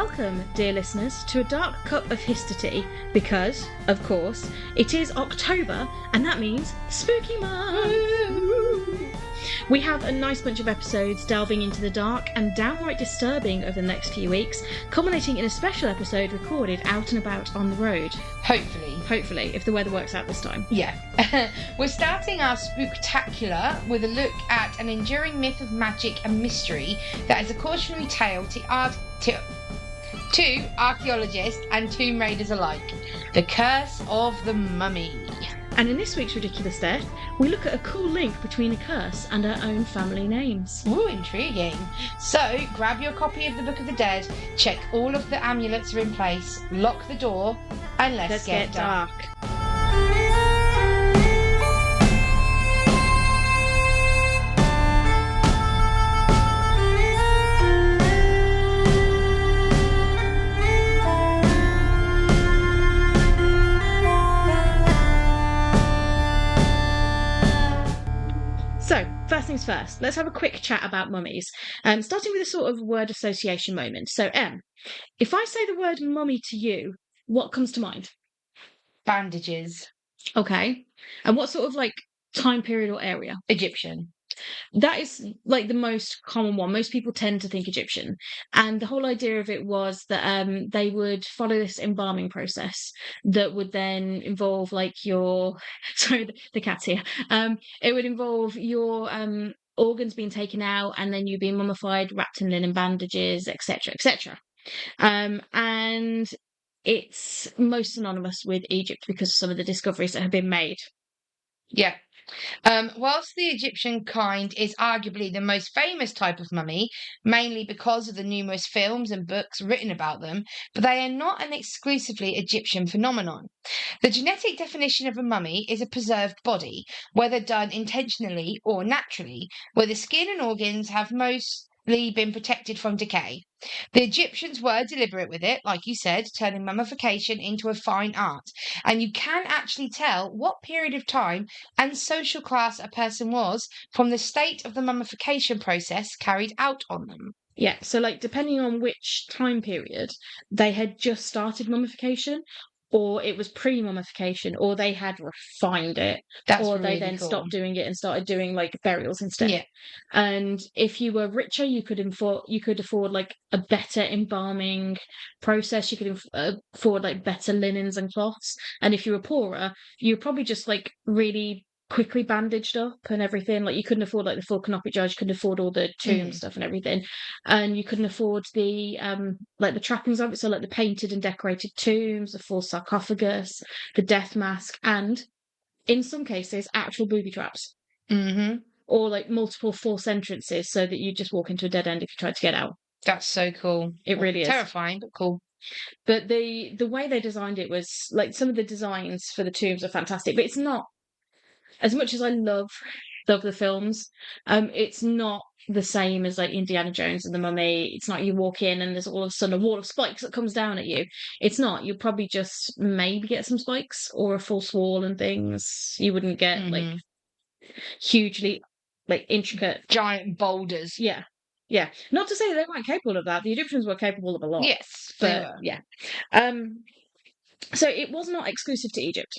Welcome, dear listeners, to a dark cup of history because, of course, it is October and that means spooky month. We have a nice bunch of episodes delving into the dark and downright disturbing over the next few weeks, culminating in a special episode recorded out and about on the road. Hopefully, if the weather works out this time. Yeah. We're starting our spooktacular with a look at an enduring myth of magic and mystery that is a cautionary tale to archaeologists and tomb raiders alike. The Curse of the Mummy. And in this week's Ridiculous Death, we look at a cool link between a curse and our own family names. Ooh, intriguing. So, grab your copy of the Book of the Dead, check all of the amulets are in place, lock the door, and let's get dark. So, first things first, let's have a quick chat about mummies, starting with a sort of word association moment. So, if I say the word mummy to you, what comes to mind? Bandages. Okay. And what sort of time period or area? Egyptian. That is the most common one. Most people tend to think Egyptian. And the whole idea of it was that they would follow this embalming process that would then involve sorry, the cat's here. It would involve your organs being taken out and then you being mummified, wrapped in linen bandages, etc., etc. And it's most synonymous with Egypt because of some of the discoveries that have been made. Yeah. Whilst the Egyptian kind is arguably the most famous type of mummy, mainly because of the numerous films and books written about them, but they are not an exclusively Egyptian phenomenon. The genetic definition of a mummy is a preserved body, whether done intentionally or naturally, where the skin and organs have mostly been protected from decay. The Egyptians were deliberate with it, like you said, turning mummification into a fine art. And you can actually tell what period of time and social class a person was from the state of the mummification process carried out on them. Yeah, so depending on which time period, they had just started mummification, or it was pre-mummification, or they had refined it, or they then stopped doing it and started doing burials instead. Yeah. And if you were richer, you could afford a better embalming process. You could afford better linens and cloths. And if you were poorer, you were probably just really quickly bandaged up and everything. You couldn't afford the full canopy jars, you couldn't afford all the tomb stuff and everything, and you couldn't afford the the trappings of it, so the painted and decorated tombs, the full sarcophagus, the death mask, and in some cases actual booby traps. Or multiple false entrances so that you just walk into a dead end if you tried to get out. That's so cool. It really is terrifying, but cool. But the way they designed it was some of the designs for the tombs are fantastic, but it's not, as much as I love the films, it's not the same as Indiana Jones and the Mummy. It's not you walk in and there's all of a sudden a wall of spikes that comes down at you. It's not. You'll probably just maybe get some spikes or a false wall and things. You wouldn't get hugely intricate giant boulders. Yeah. Not to say they weren't capable of that. The Egyptians were capable of a lot. Yes, but yeah. So it was not exclusive to Egypt.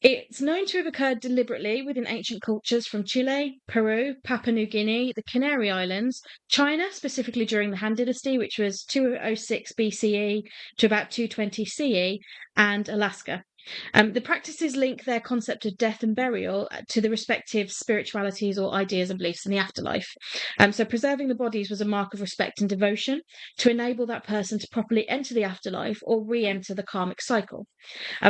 It's known to have occurred deliberately within ancient cultures from Chile, Peru, Papua New Guinea, the Canary Islands, China, specifically during the Han Dynasty, which was 206 BCE to about 220 CE, and Alaska. The practices link their concept of death and burial to the respective spiritualities or ideas and beliefs in the afterlife. So preserving the bodies was a mark of respect and devotion to enable that person to properly enter the afterlife or re-enter the karmic cycle.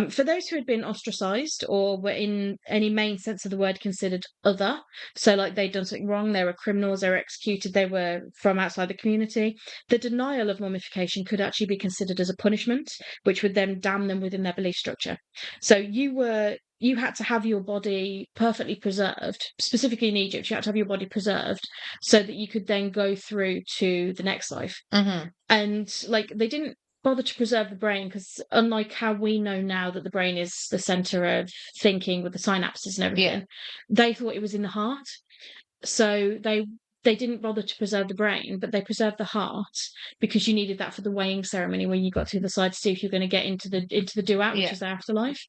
For those who had been ostracised or were in any main sense of the word considered other, so they'd done something wrong, they were criminals, they were executed, they were from outside the community, the denial of mummification could actually be considered as a punishment, which would then damn them within their belief structure. So you had to have your body perfectly preserved, specifically in Egypt, you had to have your body preserved so that you could then go through to the next life. And they didn't bother to preserve the brain because unlike how we know now that the brain is the center of thinking with the synapses and everything, they thought it was in the heart. So they they didn't bother to preserve the brain, but they preserved the heart because you needed that for the weighing ceremony when you got to the side to see if you're going to get into the duat, which is the afterlife,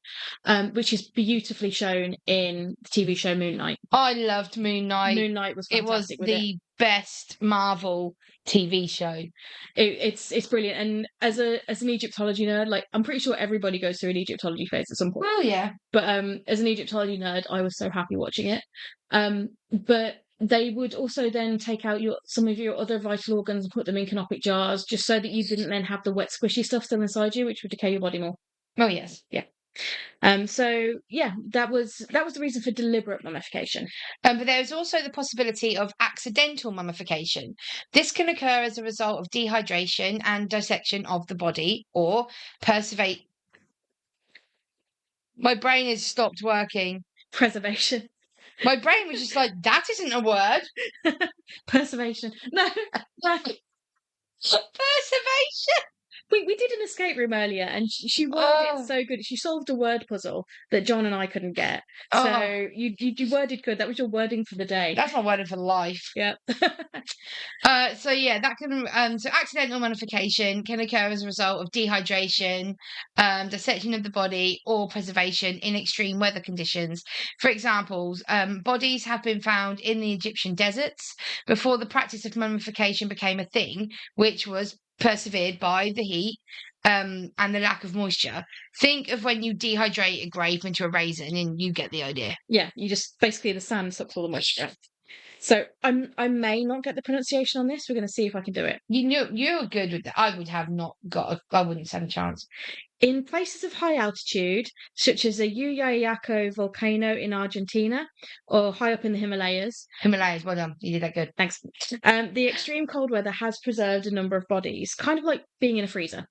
which is beautifully shown in the TV show Moon Knight. I loved Moon Knight. Moon Knight was It was fantastic with the best Marvel TV show. It's brilliant. And as an Egyptology nerd, like I'm pretty sure everybody goes through an Egyptology phase at some point. Oh yeah. But as an Egyptology nerd, I was so happy watching it. But they would also then take out some of your other vital organs and put them in canopic jars, just so that you didn't then have the wet, squishy stuff still inside you, which would decay your body more. Oh yes. Yeah. So yeah, that was the reason for deliberate mummification. But there is also the possibility of accidental mummification. This can occur as a result of dehydration and dissection of the body, or persevate. My brain has stopped working. Preservation. My brain was just like, that isn't a word. Preservation. No. Preservation. We did an escape room earlier, and she worded it so good. She solved a word puzzle that John and I couldn't get. So you worded good. That was your wording for the day. That's my wording for life. Yep. So yeah, that can so accidental mummification can occur as a result of dehydration, dissection of the body, or preservation in extreme weather conditions. For example, bodies have been found in the Egyptian deserts before the practice of mummification became a thing, which was persevered by the heat and the lack of moisture. Think of when you dehydrate a grape into a raisin, and you get the idea. Yeah, you just basically the sand sucks all the moisture. So I may not get the pronunciation on this. We're going to see if I can do it. You're good with that. I wouldn't stand a chance. In places of high altitude, such as the Uyayaco volcano in Argentina, or high up in the Himalayas. Himalayas, well done. You did that good. Thanks. The extreme cold weather has preserved a number of bodies, kind of like being in a freezer.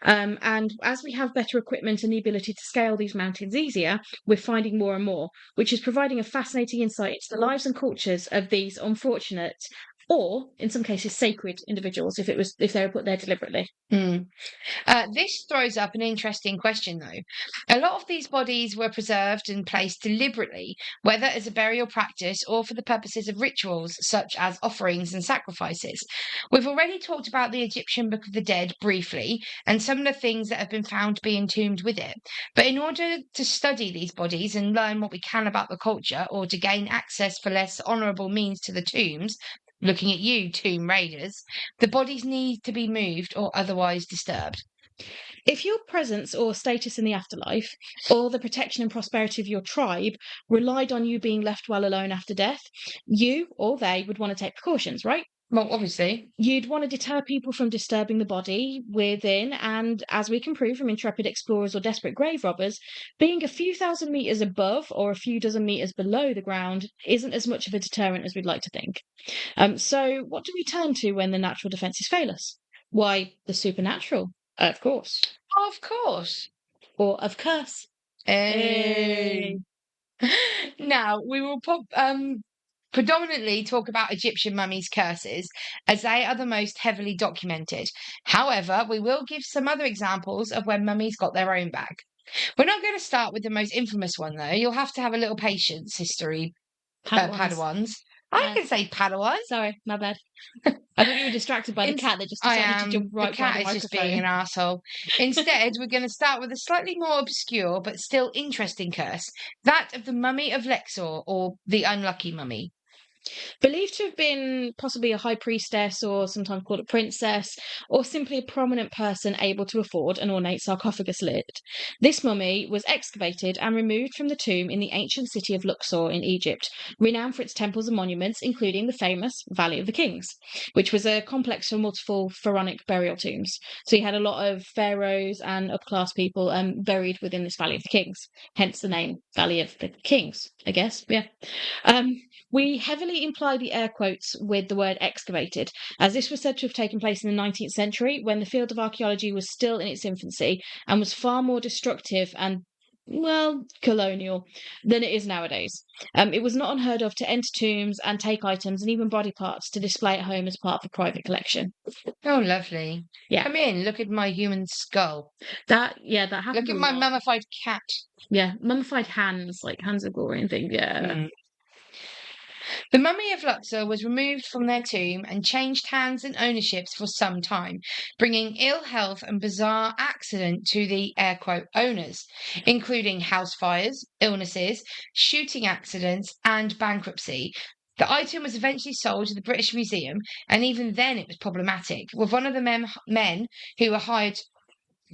And as we have better equipment and the ability to scale these mountains easier, we're finding more and more, which is providing a fascinating insight into the lives and cultures of these unfortunate, or in some cases sacred individuals, if they were put there deliberately. This throws up an interesting question, though. A lot of these bodies were preserved and placed deliberately, whether as a burial practice or for the purposes of rituals such as offerings and sacrifices. We've already talked about the Egyptian Book of the Dead briefly, and some of the things that have been found to be entombed with it. But in order to study these bodies and learn what we can about the culture, or to gain access for less honourable means to the tombs, looking at you, tomb raiders, the bodies need to be moved or otherwise disturbed. If your presence or status in the afterlife, or the protection and prosperity of your tribe, relied on you being left well alone after death, you or they would want to take precautions, right? Well, obviously. You'd want to deter people from disturbing the body within, and as we can prove from intrepid explorers or desperate grave robbers, being a few thousand metres above or a few dozen metres below the ground isn't as much of a deterrent as we'd like to think. So what do we turn to when the natural defences fail us? Why, the supernatural, of course. Of course. Or of course. Hey. Now, we will predominantly talk about Egyptian mummies' curses, as they are the most heavily documented. However, we will give some other examples of when mummies got their own back. We're not going to start with the most infamous one, though. You'll have to have a little patience, history Padawans. I can say Padawans. Sorry, my bad. I thought you were distracted by the cat that just decided to jump right by the microphone. The cat is just being an arsehole. Instead, we're going to start with a slightly more obscure but still interesting curse, that of the mummy of Luxor, or the unlucky mummy. Believed to have been possibly a high priestess, or sometimes called a princess, or simply a prominent person able to afford an ornate sarcophagus lid. This mummy was excavated and removed from the tomb in the ancient city of Luxor in Egypt, renowned for its temples and monuments, including the famous Valley of the Kings, which was a complex of multiple pharaonic burial tombs. So you had a lot of pharaohs and upper-class people buried within this Valley of the Kings, hence the name Valley of the Kings, I guess. Yeah. We heavily imply the air quotes with the word excavated, as this was said to have taken place in the 19th century when the field of archaeology was still in its infancy and was far more destructive and, well, colonial than it is nowadays. It was not unheard of to enter tombs and take items and even body parts to display at home as part of a private collection. Oh, lovely. Yeah. Come in, look at my human skull. That happened. Look at my mummified cat. Yeah, mummified hands, like hands of glory and things, yeah. The mummy of Luxor was removed from their tomb and changed hands and ownerships for some time, bringing ill health and bizarre accident to the air quote owners, including house fires, illnesses, shooting accidents, and bankruptcy. The item was eventually sold to the British Museum, and even then it was problematic, with one of the men who were hired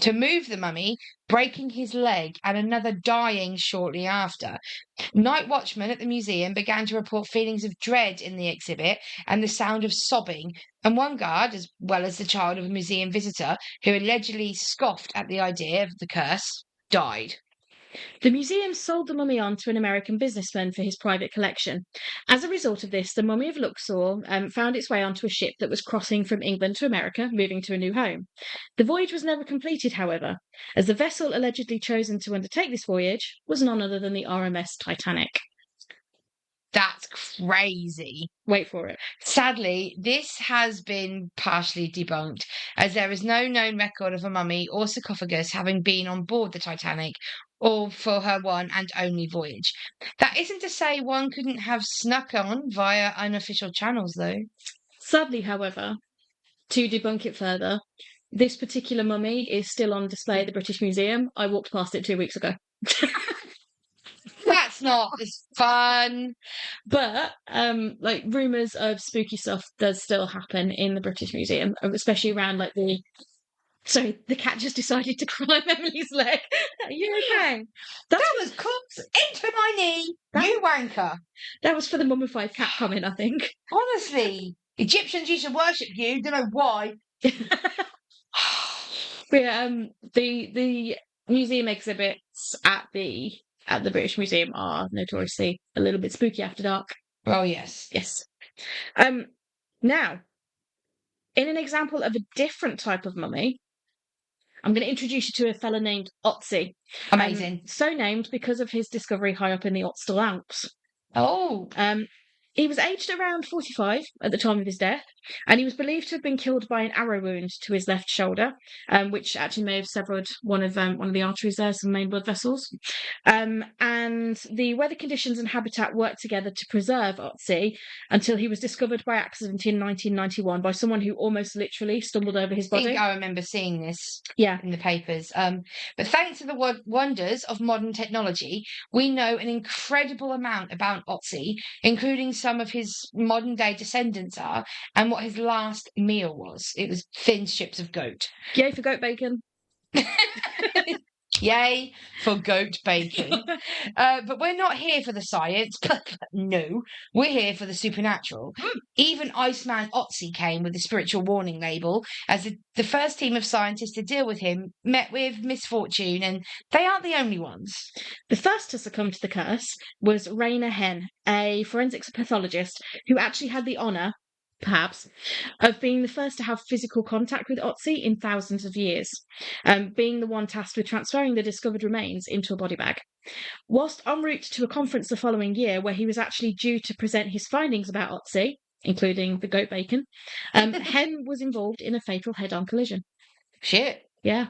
to move the mummy breaking his leg and another dying shortly after. Night watchmen at the museum began to report feelings of dread in the exhibit and the sound of sobbing, and one guard, as well as the child of a museum visitor who allegedly scoffed at the idea of the curse, died. The museum sold the mummy on to an American businessman for his private collection. As a result of this, the mummy of Luxor found its way onto a ship that was crossing from England to America, moving to a new home. The voyage was never completed, however, as the vessel allegedly chosen to undertake this voyage was none other than the RMS Titanic. That's crazy. Wait for it. Sadly, this has been partially debunked, as there is no known record of a mummy or sarcophagus having been on board the Titanic or for her one and only voyage. That isn't to say one couldn't have snuck on via unofficial channels, though. Sadly, however, to debunk it further, this particular mummy is still on display at the British Museum. I walked past it 2 weeks ago. That's not as fun. But like rumours of spooky stuff does still happen in the British Museum, especially around like the. Sorry, the cat just decided to climb Emily's leg. Are you okay? That was cooked into my knee. You wanker. That was for the mummified cat comment, I think. Honestly, Egyptians used to worship you. Don't know why. Yeah, the museum exhibits at the British Museum are notoriously a little bit spooky after dark. Oh yes. Yes. Now, in an example of a different type of mummy, I'm going to introduce you to a fella named Otzi. Amazing. So named because of his discovery high up in the Ottstal Alps. Oh. He was aged around 45 at the time of his death, and he was believed to have been killed by an arrow wound to his left shoulder, which actually may have severed one of the arteries there, some main blood vessels. And the weather conditions and habitat worked together to preserve Otzi until he was discovered by accident in 1991 by someone who almost literally stumbled over his body. I think I remember seeing this Yeah. in the papers. But thanks to the wonders of modern technology, we know an incredible amount about Otzi, including some of his modern day descendants are, and what his last meal was. It was thin strips of goat. Yay for goat bacon. Yay for goat bacon. But we're not here for the science. No, we're here for the supernatural. Even Iceman Otzi came with a spiritual warning label, as the first team of scientists to deal with him met with misfortune, and they aren't the only ones. The first to succumb to the curse was Raina Hen, a forensics pathologist who actually had the honour, perhaps, of being the first to have physical contact with Otzi in thousands of years, being the one tasked with transferring the discovered remains into a body bag. Whilst en route to a conference the following year where he was actually due to present his findings about Otzi, including the goat bacon, Hen was involved in a fatal head-on collision. Shit. Yeah.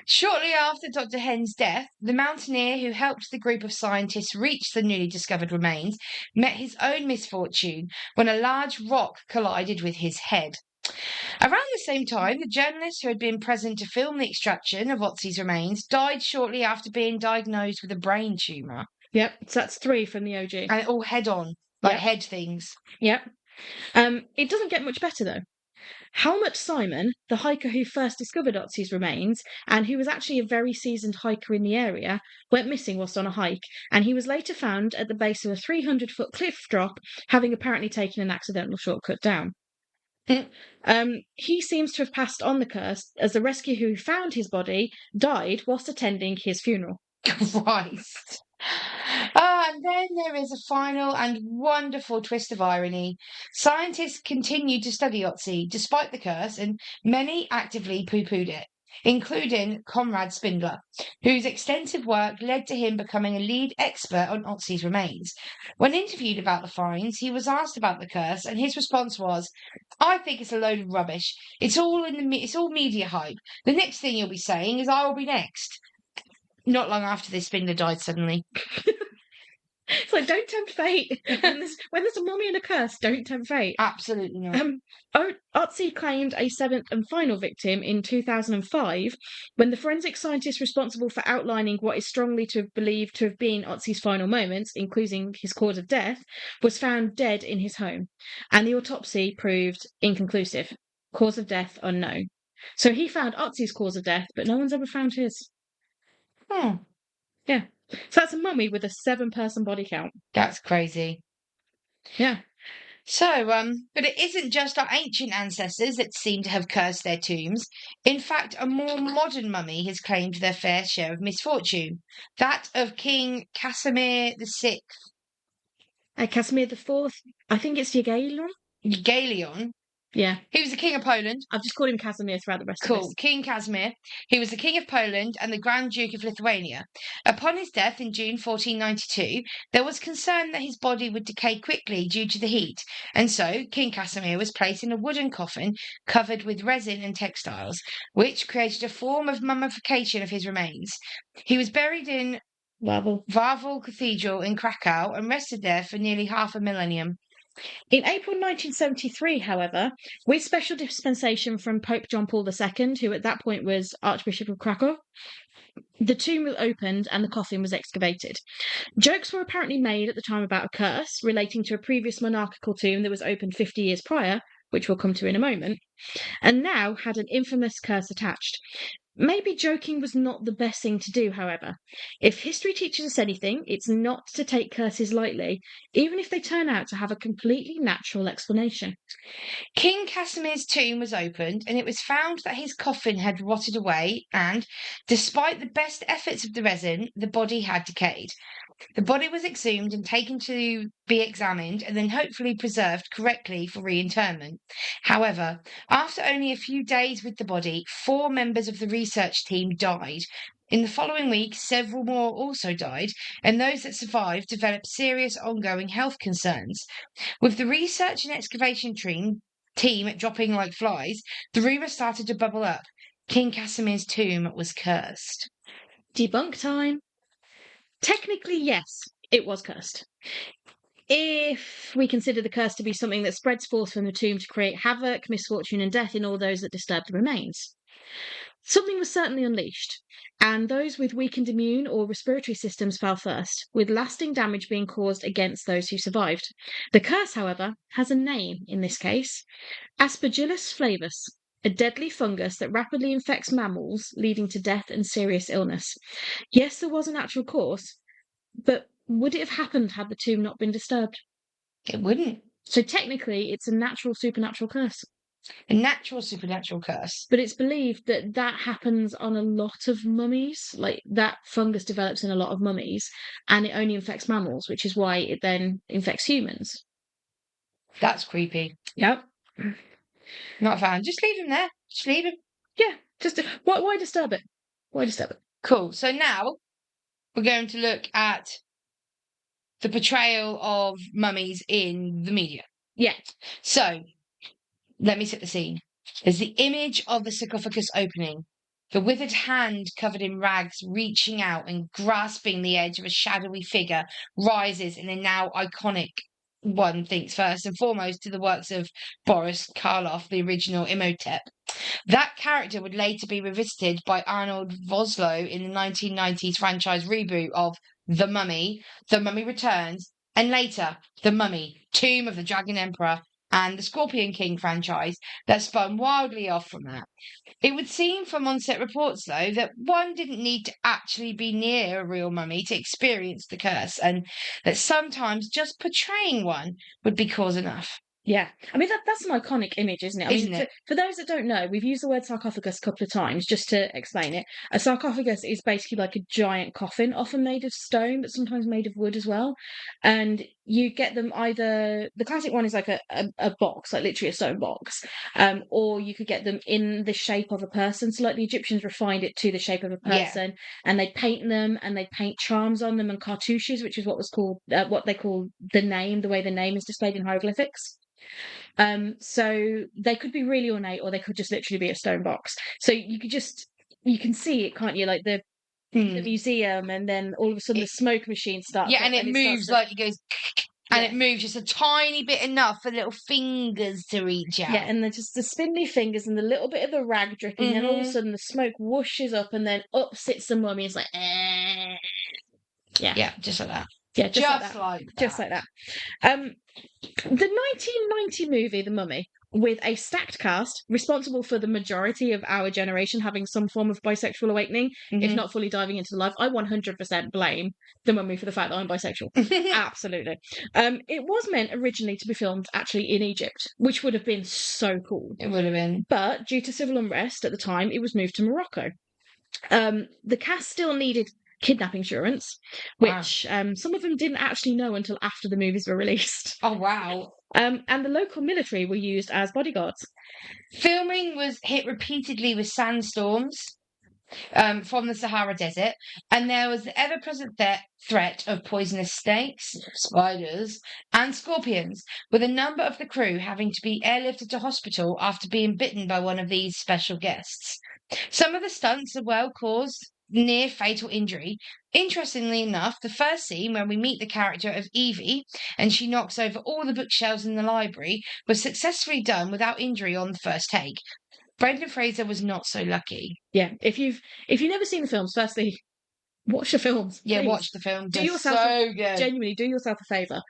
Shortly after Dr. Hen's death, the mountaineer who helped the group of scientists reach the newly discovered remains met his own misfortune when a large rock collided with his head. Around the same time, the journalist who had been present to film the extraction of Otzi's remains died shortly after being diagnosed with a brain tumour. Yep, so that's 3 from the OG. And all head-on, like head things. Yep. It doesn't get much better, though. Helmut Simon, the hiker who first discovered Otzi's remains, and who was actually a very seasoned hiker in the area, went missing whilst on a hike, and he was later found at the base of a 300-foot cliff drop, having apparently taken an accidental shortcut down. He seems to have passed on the curse, as the rescuer who found his body died whilst attending his funeral. Christ. And then there is a final and wonderful twist of irony. Scientists continued to study Otzi despite the curse, and many actively poo-pooed it, including Conrad Spindler, whose extensive work led to him becoming a lead expert on Otzi's remains. When interviewed about the finds, he was asked about the curse, and his response was, "I think it's a load of rubbish. It's all media hype. The next thing you'll be saying is I will be next." Not long after this, Spindler died suddenly. It's like, don't tempt fate. When there's a mummy and a curse, don't tempt fate. Absolutely not. Otzi claimed a seventh and final victim in 2005 when the forensic scientist responsible for outlining what is strongly believed to have been Otzi's final moments, including his cause of death, was found dead in his home. And the autopsy proved inconclusive. Cause of death unknown. So he found Otzi's cause of death, but no one's ever found his. Oh, Yeah. So that's a mummy with a 7-person body count. that's crazy. Yeah. So, but it isn't just our ancient ancestors that seem to have cursed their tombs. In fact, a more modern mummy has claimed their fair share of misfortune. That of King Casimir VI. Casimir the Fourth. I think it's Jagiellon. Galeon. Yeah. He was the King of Poland. I've just called him Casimir throughout the rest of Cool. this. King Casimir. He was the King of Poland and the Grand Duke of Lithuania. Upon his death in June 1492, there was concern that his body would decay quickly due to the heat, and so King Casimir was placed in a wooden coffin covered with resin and textiles, which created a form of mummification of his remains. He was buried in Wawel Cathedral in Krakow and rested there for nearly half a millennium. In April 1973, however, with special dispensation from Pope John Paul II, who at that point was Archbishop of Krakow, the tomb was opened and the coffin was excavated. Jokes were apparently made at the time about a curse relating to a previous monarchical tomb that was opened 50 years prior, which we'll come to in a moment, and now had an infamous curse attached. Maybe joking was not the best thing to do, however. If history teaches us anything, it's not to take curses lightly, even if they turn out to have a completely natural explanation. King Casimir's tomb was opened, and it was found that his coffin had rotted away, and, despite the best efforts of the resin, the body had decayed. The body was exhumed and taken to be examined and then hopefully preserved correctly for reinterment. However, after only a few days with the body, 4 members of the research team died. In the following week, several more also died, and those that survived developed serious ongoing health concerns. With the research and excavation team dropping like flies, the rumour started to bubble up. King Casimir's tomb was cursed. Debunk time. Technically, yes, it was cursed. If we consider the curse to be something that spreads forth from the tomb to create havoc, misfortune, and death in all those that disturb the remains. Something was certainly unleashed, and those with weakened immune or respiratory systems fell first, with lasting damage being caused against those who survived. The curse, however, has a name in this case: Aspergillus flavus, a deadly fungus that rapidly infects mammals, leading to death and serious illness. Yes, there was a natural cause, but would it have happened had the tomb not been disturbed? It wouldn't. So technically, it's a natural supernatural curse. A natural supernatural curse. But it's believed that that happens on a lot of mummies. Like, that fungus develops in a lot of mummies, and it only infects mammals, which is why it then infects humans. That's creepy. Yep. Not a fan. Just leave him there. Just leave him. Yeah. Just why disturb it? Why disturb it? Cool. So now we're going to look at the portrayal of mummies in the media. Yeah. So let me set the scene. There's the image of the sarcophagus opening. The withered hand covered in rags reaching out and grasping the edge of a shadowy figure rises in a now iconic, one thinks first and foremost, to the works of Boris Karloff, the original Imhotep. That character would later be revisited by Arnold Vosloo in the 1990s franchise reboot of The Mummy Returns, and later The Mummy, Tomb of the Dragon Emperor, and the Scorpion King franchise that spun wildly off from that. It would seem from on-set reports, though, that one didn't need to actually be near a real mummy to experience the curse, and that sometimes just portraying one would be cause enough. Yeah. I mean, that's an iconic image, isn't it? Isn't it? For those that don't know, we've used the word sarcophagus a couple of times just to explain it. A sarcophagus is basically like a giant coffin, often made of stone, but sometimes made of wood as well. And you get them either, the classic one is like a box, like literally a stone box, or you could get them in the shape of a person. So like the Egyptians refined it to the shape of a person, and they'd paint them, and they'd paint charms on them and cartouches, which is what was called, what they call the name, the way the name is displayed in hieroglyphics. So they could be really ornate, or they could just literally be a stone box. So you can see it, can't you? Like the museum, and then all of a sudden the smoke machine starts up and it moves like it goes, and it moves just a tiny bit enough for little fingers to reach out. Yeah, and then just the spindly fingers and the little bit of the rag dripping, and all of a sudden the smoke whooshes up, and then up sits the mummy. It's like, yeah, just like that. Yeah, just like that. The 1990 movie, The Mummy, with a stacked cast responsible for the majority of our generation having some form of bisexual awakening, if not fully diving into the life. I 100% blame The Mummy for the fact that I'm bisexual. Absolutely. It was meant originally to be filmed actually in Egypt, which would have been so cool. It would have been. But due to civil unrest at the time, it was moved to Morocco. The cast still needed kidnap insurance, which some of them didn't actually know until after the movies were released. Oh, wow. And the local military were used as bodyguards. Filming was hit repeatedly with sandstorms from the Sahara Desert, and there was the ever-present threat of poisonous snakes, spiders, and scorpions, with a number of the crew having to be airlifted to hospital after being bitten by one of these special guests. Some of the stunts as well caused near fatal injury. Interestingly enough, the first scene when we meet the character of Evie and she knocks over all the bookshelves in the library was successfully done without injury on the first take. Brendan Fraser was not so lucky. Yeah, if you've never seen the films, firstly, watch the films. Yeah, please. watch the film. Do yourself so good. Genuinely, do yourself a favour.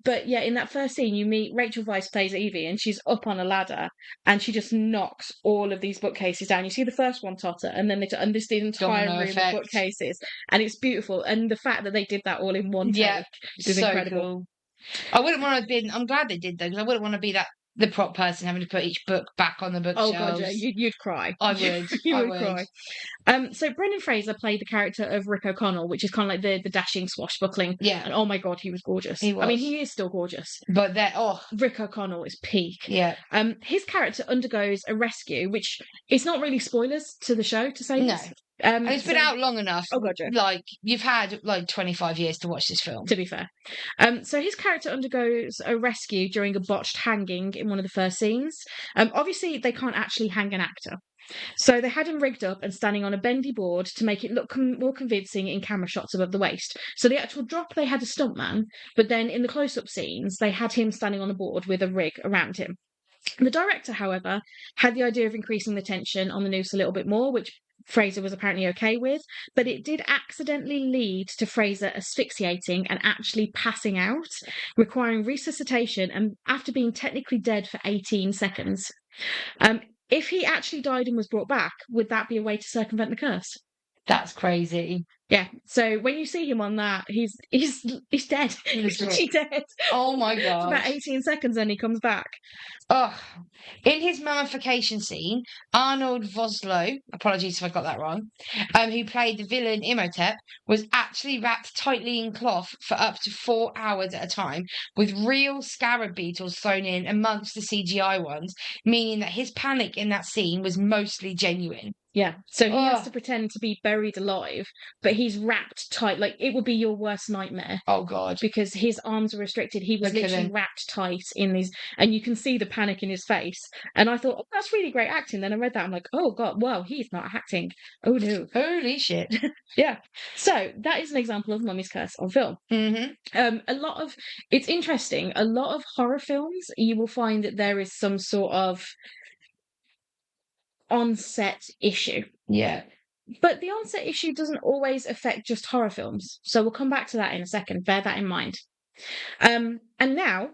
But yeah, in that first scene, you meet Rachel Weisz plays Evie, and she's up on a ladder, and she just knocks all of these bookcases down. You see the first one totter, and then this the entire Domino room effect. of bookcases, and it's beautiful. And the fact that they did that all in one take is so incredible. Cool. I wouldn't want to have been. I'm glad they did though, because I wouldn't want to be the prop person having to put each book back on the bookshelves. Oh god, yeah, you'd cry. I would. You would cry. So Brendan Fraser played the character of Rick O'Connell, which is kind of like the dashing, swashbuckling. Yeah. And oh my god, he was gorgeous. He was. I mean, he is still gorgeous. But Rick O'Connell is peak. Yeah. His character undergoes a rescue, which is not really spoilers to the show to say this. And it's been out long enough. Oh god, yeah. Like you've had like 25 years to watch this film. To be fair. So his character undergoes a rescue during a botched hanging in one of the first scenes. Obviously they can't actually hang an actor. So they had him rigged up and standing on a bendy board to make it look more convincing in camera shots above the waist. So the actual drop, they had a stuntman, but then in the close-up scenes, they had him standing on a board with a rig around him. The director, however, had the idea of increasing the tension on the noose a little bit more, which Fraser was apparently okay with, but it did accidentally lead to Fraser asphyxiating and actually passing out, requiring resuscitation and after being technically dead for 18 seconds. If he actually died and was brought back, would that be a way to circumvent the curse? That's crazy. Yeah. So when you see him on that, he's dead. He's literally dead. Oh my god. It's about 18 seconds and he comes back. Oh, in his mummification scene, Arnold Vosloo, apologies if I got that wrong, who played the villain Imhotep, was actually wrapped tightly in cloth for up to 4 hours at a time, with real scarab beetles thrown in amongst the CGI ones, meaning that his panic in that scene was mostly genuine. Yeah, so he has to pretend to be buried alive, but he's wrapped tight. Like, it would be your worst nightmare. Oh, God. Because his arms are restricted. He was literally wrapped tight in these, and you can see the panic in his face. And I thought, oh, that's really great acting. Then I read that, I'm like, oh, God, wow, he's not acting. Oh, no. Holy shit. Yeah. So, that is an example of Mummy's Curse on film. Mm-hmm. It's interesting, a lot of horror films, you will find that there is some sort of onset issue. Yeah. But the onset issue doesn't always affect just horror films. So we'll come back to that in a second. Bear that in mind. And now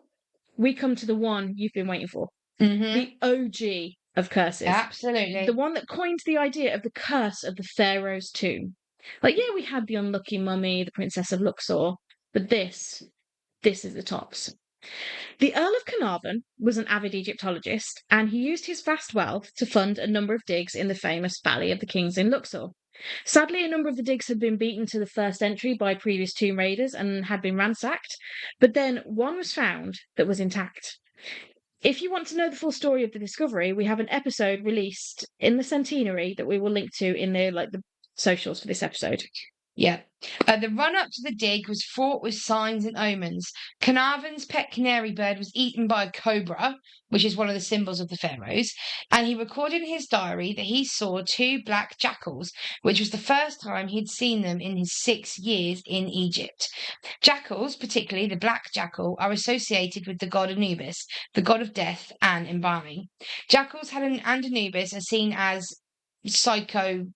we come to the one you've been waiting for. The OG of curses. Absolutely. The one that coined the idea of the curse of the Pharaoh's tomb. Like, yeah, we had the unlucky mummy, the Princess of Luxor, but this is the tops. The Earl of Carnarvon was an avid Egyptologist, and he used his vast wealth to fund a number of digs in the famous Valley of the Kings in Luxor. Sadly, a number of the digs had been beaten to the first entry by previous tomb raiders and had been ransacked, but then one was found that was intact. If you want to know the full story of the discovery, we have an episode released in the centenary that we will link to in the socials for this episode. Yeah. The run up to the dig was fraught with signs and omens. Carnarvon's pet canary bird was eaten by a cobra, which is one of the symbols of the pharaohs, and he recorded in his diary that he saw 2 black jackals, which was the first time he'd seen them in his 6 years in Egypt. Jackals, particularly the black jackal, are associated with the god Anubis, the god of death and embalming. Jackals and Anubis are seen as Psychopomps.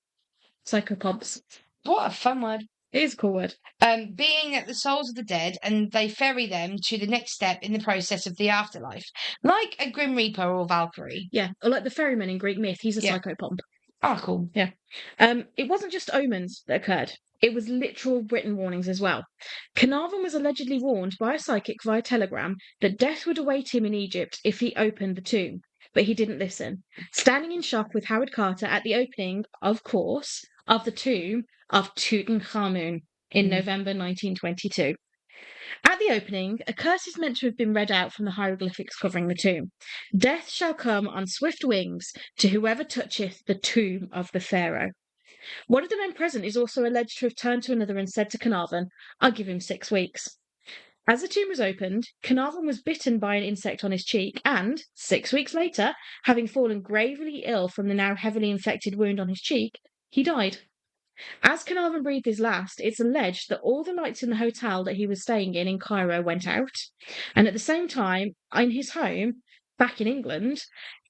what a fun word. It is a cool word. Being at the souls of the dead, and they ferry them to the next step in the process of the afterlife, like a Grim Reaper or Valkyrie. Yeah, or like the ferryman in Greek myth, he's a psychopomp. Oh, cool. Yeah. It wasn't just omens that occurred. It was literal written warnings as well. Carnarvon was allegedly warned by a psychic via telegram that death would await him in Egypt if he opened the tomb, but he didn't listen. Standing in shock with Howard Carter at the opening, of course, of the tomb of Tutankhamun in November 1922. At the opening, a curse is meant to have been read out from the hieroglyphics covering the tomb. Death shall come on swift wings to whoever toucheth the tomb of the pharaoh. One of the men present is also alleged to have turned to another and said to Carnarvon, I'll give him 6 weeks. As the tomb was opened, Carnarvon was bitten by an insect on his cheek and, 6 weeks later, having fallen gravely ill from the now heavily infected wound on his cheek, he died. As Carnarvon breathed his last, it's alleged that all the lights in the hotel that he was staying in Cairo went out, and at the same time, in his home, back in England,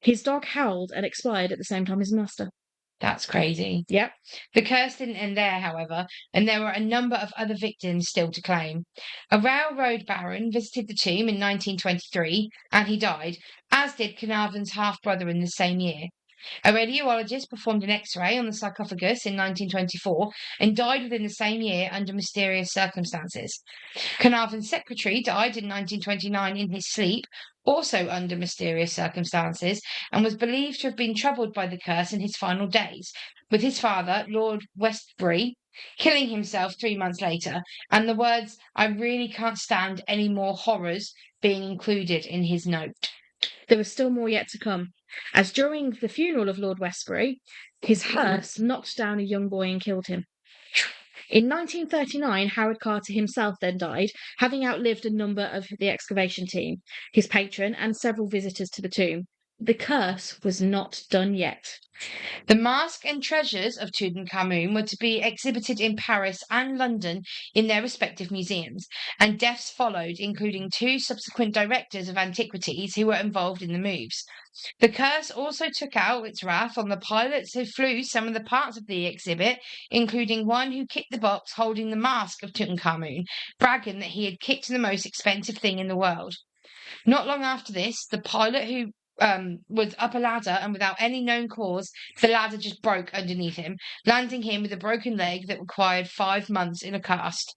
his dog howled and expired at the same time as his master. That's crazy. Yep. The curse didn't end there, however, and there were a number of other victims still to claim. A railroad baron visited the tomb in 1923, and he died, as did Carnarvon's half-brother in the same year. A radiologist performed an X-ray on the sarcophagus in 1924 and died within the same year under mysterious circumstances. Carnarvon's secretary died in 1929 in his sleep, also under mysterious circumstances, and was believed to have been troubled by the curse in his final days, with his father, Lord Westbury, killing himself 3 months later, and the words, "I really can't stand any more horrors," being included in his note. There was still more yet to come, as during the funeral of Lord Westbury, his hearse knocked down a young boy and killed him. In 1939, Howard Carter himself then died, having outlived a number of the excavation team, his patron, and several visitors to the tomb. The curse was not done yet. The mask and treasures of Tutankhamun were to be exhibited in Paris and London in their respective museums, and deaths followed, including 2 subsequent directors of antiquities who were involved in the moves. The curse also took out its wrath on the pilots who flew some of the parts of the exhibit, including one who kicked the box holding the mask of Tutankhamun, bragging that he had kicked the most expensive thing in the world. Not long after this, the pilot who was up a ladder, and without any known cause, the ladder just broke underneath him, landing him with a broken leg that required 5 months in a cast.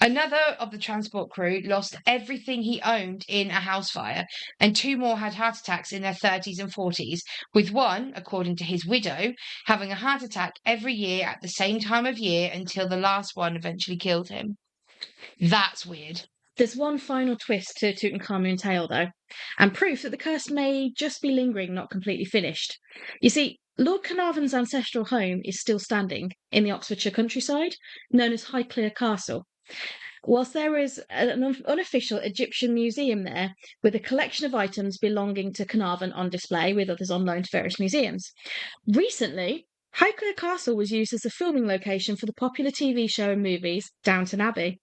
Another of the transport crew lost everything he owned in a house fire, and 2 more had heart attacks in their 30s and 40s, with one, according to his widow, having a heart attack every year at the same time of year until the last one eventually killed him. That's weird. There's one final twist to Tutankhamun's tale, though, and proof that the curse may just be lingering, not completely finished. You see, Lord Carnarvon's ancestral home is still standing in the Oxfordshire countryside, known as Highclere Castle. Whilst there is an unofficial Egyptian museum there with a collection of items belonging to Carnarvon on display, with others on loan to various museums. Recently, Highclere Castle was used as a filming location for the popular TV show and movies Downton Abbey,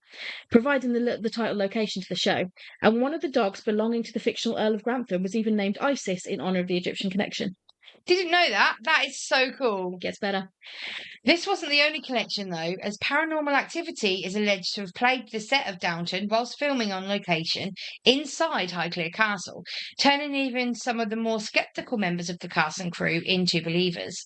providing the title location to the show, and one of the dogs belonging to the fictional Earl of Grantham was even named Isis in honour of the Egyptian connection. Didn't know that. That is so cool. Gets better. This wasn't the only collection, though, as Paranormal Activity is alleged to have played the set of Downton whilst filming on location inside Highclere Castle, turning even some of the more sceptical members of the cast and crew into believers.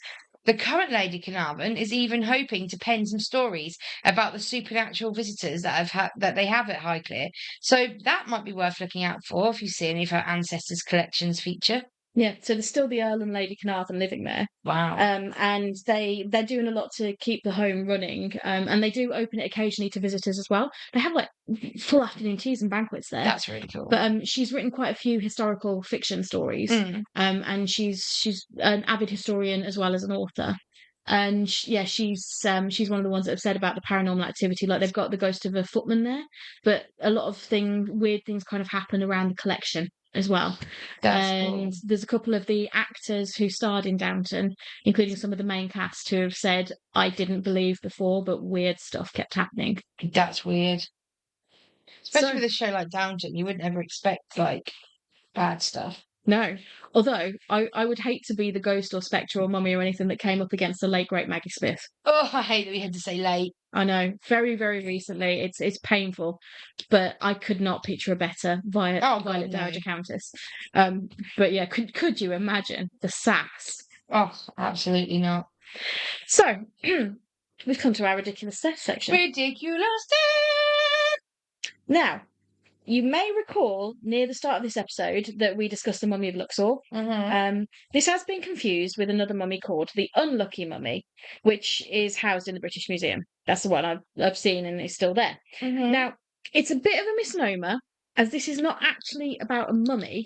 The current Lady Carnarvon is even hoping to pen some stories about the supernatural visitors that they have at Highclere, so that might be worth looking out for if you see any of her ancestors' collections feature. Yeah, so there's still the Earl and Lady Carnarvon living there. Wow. And they're doing a lot to keep the home running. And they do open it occasionally to visitors as well. They have like full afternoon teas and banquets there. That's really cool. But she's written quite a few historical fiction stories. And she's an avid historian as well as an author. And she's one of the ones that have said about the paranormal activity. Like, they've got the ghost of a footman there, but a lot of weird things kind of happen around the collection as well. That's And cool. there's a couple of the actors who starred in Downton, including some of the main cast, who have said, I didn't believe before, but weird stuff kept happening. That's weird. Especially So, with a show like Downton, you wouldn't ever expect like bad stuff. no. Although I would hate to be the ghost or spectre or mummy or anything that came up against the late great Maggie Smith. Oh, I hate that we had to say late. I know, very, very recently. It's painful, but I could not picture a better Oh, God, Violet no. Dowager Countess. But yeah, could you imagine the sass? Oh, absolutely not. So we've come to our ridiculous death section. Ridiculous death! Now, you may recall near the start of this episode that we discussed the mummy of Luxor. This has been confused with another mummy called the Unlucky Mummy, which is housed in the British Museum. That's the one I've seen and is still there. Now, it's a bit of a misnomer, as this is not actually about a mummy,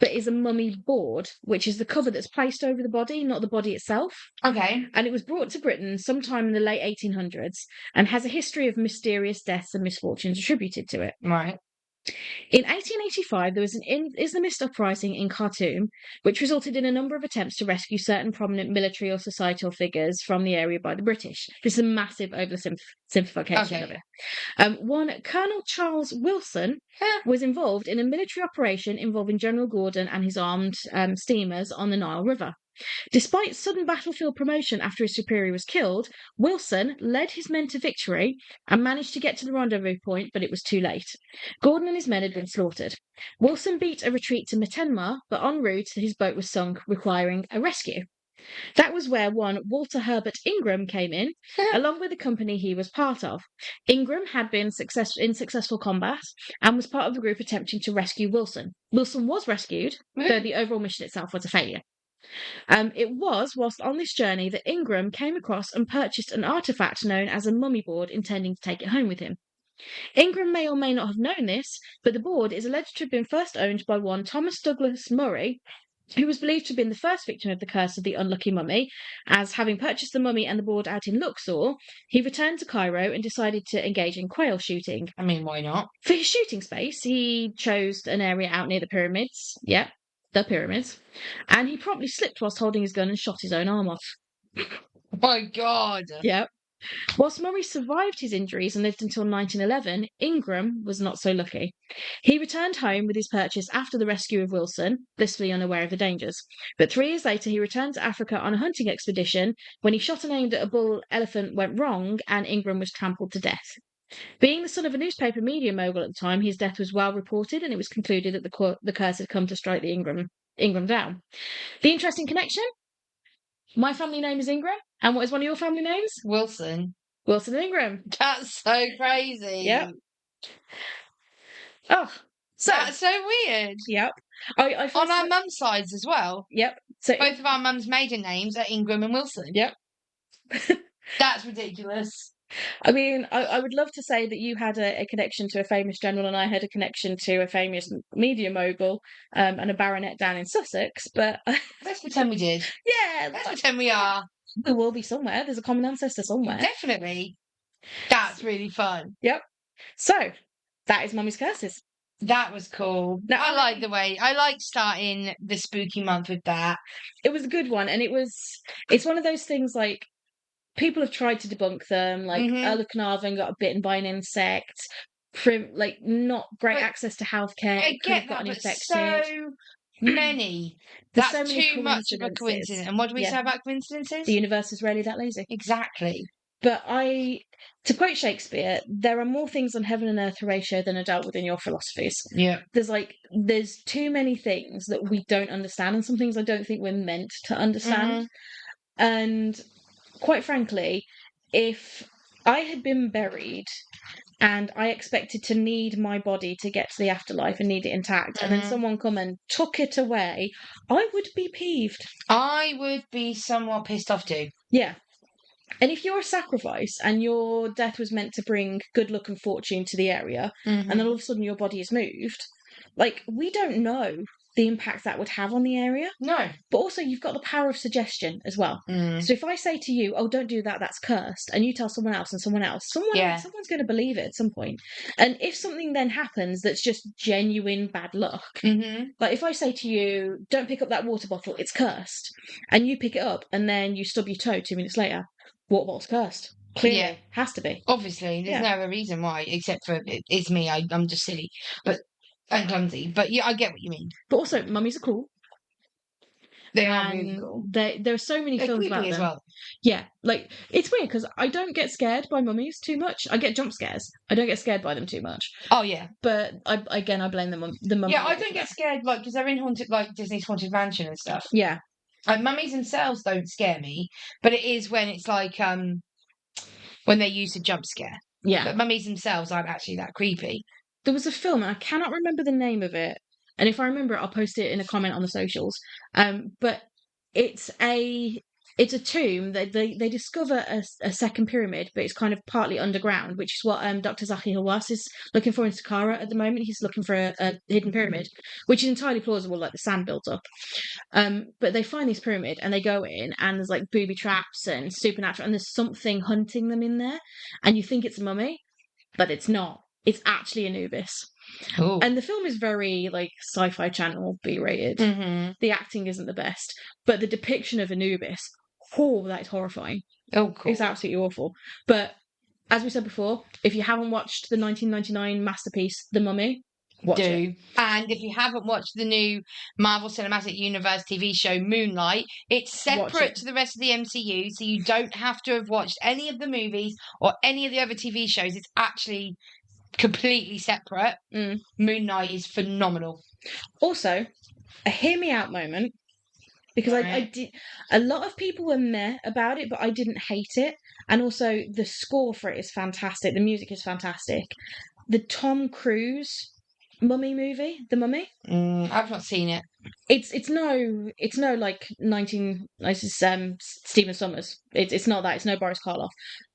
but is a mummy board, which is the cover that's placed over the body, not the body itself. Okay. And it was brought to Britain sometime in the late 1800s and has a history of mysterious deaths and misfortunes attributed to it. Right. In 1885, there was an Islamist uprising in Khartoum, which resulted in a number of attempts to rescue certain prominent military or societal figures from the area by the British. This is a massive oversimplification of it. One Colonel Charles Wilson was involved in a military operation involving General Gordon and his armed steamers on the Nile River. Despite sudden battlefield promotion after his superior was killed, Wilson led his men to victory and managed to get to the rendezvous point, but it was too late. Gordon and his men had been slaughtered. Wilson beat a retreat to Metenma, but en route his boat was sunk, requiring a rescue. That was where one Walter Herbert Ingram came in, along with the company he was part of. Ingram had been in successful combat and was part of the group attempting to rescue Wilson. Wilson was rescued, though the overall mission itself was a failure. It was whilst on this journey that Ingram came across and purchased an artifact known as a mummy board, intending to take it home with him. Ingram may or may not have known this, but the board is alleged to have been first owned by one Thomas Douglas Murray, who was believed to have been the first victim of the curse of the unlucky mummy, as having purchased the mummy and the board out in Luxor, he returned to Cairo and decided to engage in quail shooting. I mean, why not? For his shooting space, he chose an area out near the pyramids. Yep, the pyramids. And he promptly slipped whilst holding his gun and shot his own arm off. My God. Yep. Whilst Murray survived his injuries and lived until 1911, Ingram was not so lucky. He returned home with his purchase after the rescue of Wilson, blissfully unaware of the dangers. But 3 years later, he returned to Africa on a hunting expedition when he shot and aimed at a bull elephant went wrong and Ingram was trampled to death. Being the son of a newspaper media mogul at the time, his death was well reported and it was concluded that the curse had come to strike the Ingram down. The interesting connection? My family name is Ingram. And what is one of your family names? Wilson. Wilson Ingram. That's so crazy. Yep. Oh, that's so weird. Yep. On our mum's sides as well. Yep. So both of our mum's maiden names are Ingram and Wilson. Yep. That's ridiculous. I mean, I would love to say that you had a connection to a famous general and I had a connection to a famous media mogul and a baronet down in Sussex, but... Let's pretend we did. Yeah. Let's pretend we are. There will be somewhere. There's a common ancestor somewhere. Definitely. That's really fun. Yep. So, that is Mummy's Curses. That was cool. Now, I like starting the spooky month with that. It was a good one, and it's one of those things like, people have tried to debunk them, like Erla Carnarvon got bitten by an insect, not great access to healthcare. I get that, but so many. That's so many too much of a coincidence. And what do we say about coincidences? The universe is rarely that lazy. Exactly. But to quote Shakespeare, there are more things on heaven and earth, Horatio, than are dealt with in your philosophies. Yeah. There's too many things that we don't understand, and some things I don't think we're meant to understand. And quite frankly, if I had been buried and I expected to need my body to get to the afterlife and need it intact, and then someone come and took it away, I would be peeved. I would be somewhat pissed off too. Yeah. And if you're a sacrifice and your death was meant to bring good luck and fortune to the area, and then all of a sudden your body is moved, we don't know the impact that would have on the area. No. But also, you've got the power of suggestion as well. So if I say to you, "Oh, don't do that, that's cursed," and you tell someone else and someone else, someone's going to believe it at some point. And if something then happens that's just genuine bad luck, like if I say to you, "Don't pick up that water bottle, it's cursed," and you pick it up and then you stub your toe 2 minutes later, water bottle's cursed. Clearly, has to be. Obviously, there's no other reason why, except for it's me. I'm just silly, and clumsy. But yeah, I get what you mean. But also, mummies are cool. They are really cool. There are so many films about them. As well. Yeah, like it's weird because I don't get scared by mummies too much. I get jump scares. I don't get scared by them too much. Oh yeah, but I blame the mummy. Yeah, I don't get scared because they're in Disney's Haunted Mansion and stuff. Yeah, like mummies themselves don't scare me, but it is when it's like when they use a jump scare. Yeah, but mummies themselves aren't actually that creepy. There was a film, and I cannot remember the name of it. And if I remember it, I'll post it in a comment on the socials. But it's a tomb. They discover a second pyramid, but it's kind of partly underground, which is what Dr. Zaki Hawass is looking for in Saqqara at the moment. He's looking for a hidden pyramid, which is entirely plausible, like the sand builds up. But they find this pyramid and they go in, and there's like booby traps and supernatural, and there's something hunting them in there, and you think it's a mummy, but it's not. It's actually Anubis. Ooh. And the film is very like Sci-Fi Channel B-rated. The acting isn't the best, but the depiction of Anubis, that is horrifying. Oh, cool. It's absolutely awful. But as we said before, if you haven't watched the 1999 masterpiece, The Mummy, watch it. And if you haven't watched the new Marvel Cinematic Universe TV show Moonlight, it's separate to the rest of the MCU, so you don't have to have watched any of the movies or any of the other TV shows. It's actually completely separate. Moon Knight is phenomenal. Also, a hear me out moment, because I did. A lot of people were meh about it, but I didn't hate it. And also, the score for it is fantastic. The music is fantastic. The Tom Cruise Mummy movie, The Mummy. I've not seen it. It's no like Stephen Sommers. It's not that. It's no Boris Karloff.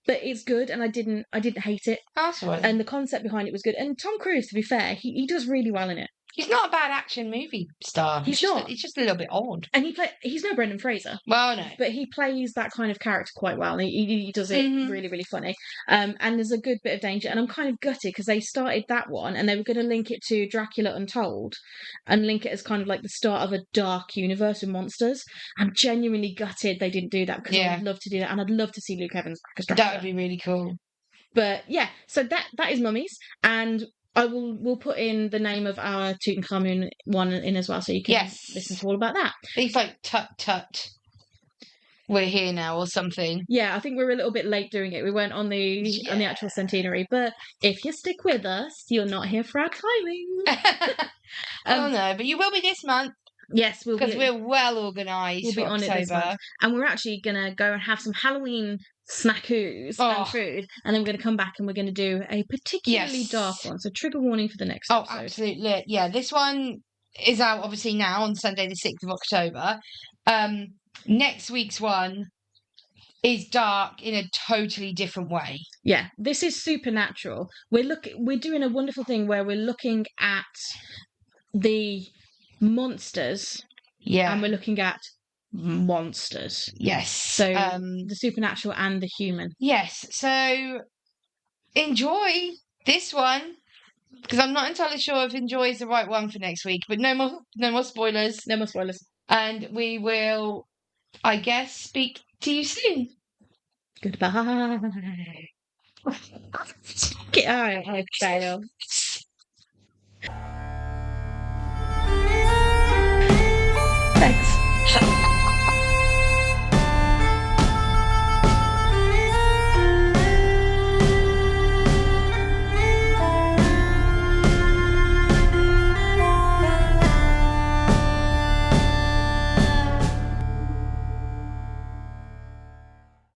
But it's good, and I didn't hate it. That's right. And the concept behind it was good. And Tom Cruise, to be fair, he does really well in it. He's not a bad action movie star. He's not. He's just a little bit odd. And he's no Brendan Fraser. Well, no. But he plays that kind of character quite well. And he does it really, really funny. And there's a good bit of danger. And I'm kind of gutted because they started that one and they were going to link it to Dracula Untold and link it as kind of like the start of a dark universe with monsters. I'm genuinely gutted they didn't do that because I'd love to do that. And I'd love to see Luke Evans back as Dracula. That would be really cool. But yeah, so that is Mummies. And we'll put in the name of our Tutankhamun one in as well, so you can listen to all about that. It's like tut tut. We're here now, or something. Yeah, I think we're a little bit late doing it. We weren't on the actual centenary, but if you stick with us, you're not here for our timing. Oh no, but you will be this month. Yes, because we're well organised. We'll be on it this month, and we're actually gonna go and have some Halloween snackoos and food, and then we're going to come back and we're going to do a particularly dark one. So trigger warning for the next episode. Oh, absolutely. Yeah, this one is out obviously now on Sunday the 6th of October. Next week's one is dark in a totally different way. Yeah, this is supernatural. We're doing a wonderful thing where we're looking at the monsters. Yeah. And we're looking at monsters. Yes. So the supernatural and the human. Yes. So enjoy this one, because I'm not entirely sure if enjoy is the right one for next week. But no more spoilers. No more spoilers. And we will, I guess, speak to you soon. Goodbye. Get out of here,